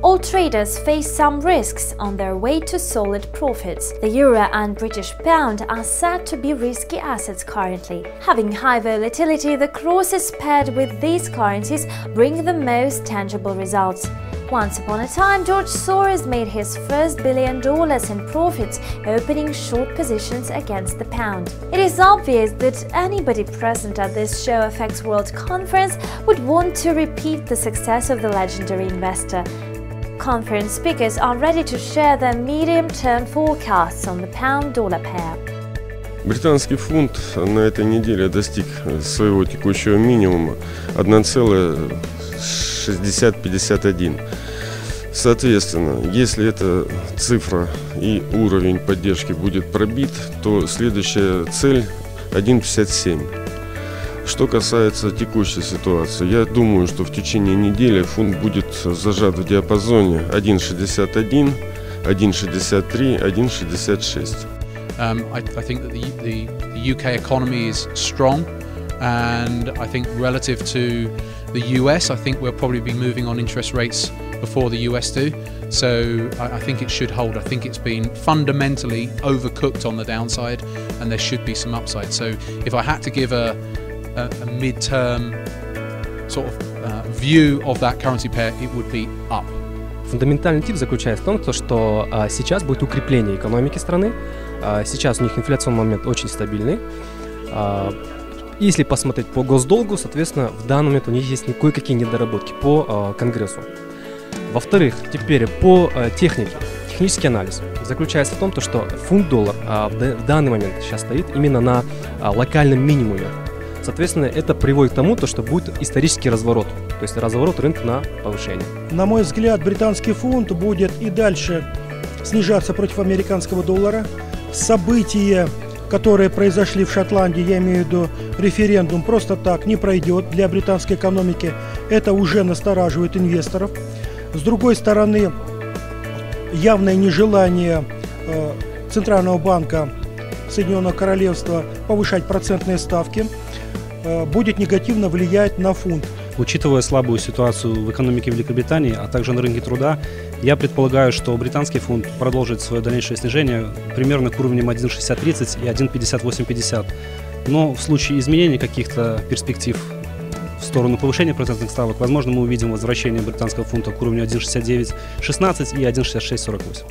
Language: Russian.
all traders face some risks on their way to solid profits. The euro and British pound are said to be risky assets currently. Having high volatility, the crosses paired with these currencies bring the most tangible results. Once upon a time, George Soros made his first $1 billion in profits opening short positions against the pound. It is obvious that anybody present at this Show FX World Conference would want to repeat the success of the legendary investor. Conference speakers are ready to share their medium-term forecasts on the pound-dollar pair. Британский фунт на этой неделе достиг своего текущего минимума 1,6051. Соответственно, если эта цифра и уровень поддержки будет пробит, то следующая цель 1,57. Что касается текущей ситуации, я думаю, что в течение недели фунт будет зажат в диапазоне 1,61, 1,63, 1,66. I think that the UK economy is strong, and I think relative to the US, I think we'll probably be moving on interest rates before the US do. So I think it should hold. I think it's been fundamentally overcooked on the downside, and there should be some upside. So if I had to give a mid-term sort of view of that currency pair, it would be up. Фундаментальный тип заключается в том, что сейчас будет укрепление экономики страны. Сейчас у них инфляционный момент очень стабильный. Если посмотреть по госдолгу, соответственно, в данный момент у них есть кое-какие недоработки по Конгрессу. Во-вторых, теперь по технике. Технический анализ заключается в том, что фунт-доллар в данный момент сейчас стоит именно на локальном минимуме. Соответственно, это приводит к тому, что будет исторический разворот, то есть разворот рынка на повышение. На мой взгляд, британский фунт будет и дальше снижаться против американского доллара. События, которые произошли в Шотландии, я имею в виду референдум, просто так не пройдет для британской экономики. Это уже настораживает инвесторов. С другой стороны, явное нежелание Центрального банка Соединенного Королевства повышать процентные ставки будет негативно влиять на фунт. Учитывая слабую ситуацию в экономике Великобритании, а также на рынке труда, я предполагаю, что британский фунт продолжит свое дальнейшее снижение примерно к уровням 1,6030 и 1,5850. Но в случае изменения каких-то перспектив в сторону повышения процентных ставок, возможно, мы увидим возвращение британского фунта к уровню 1,6916 и 1,6648.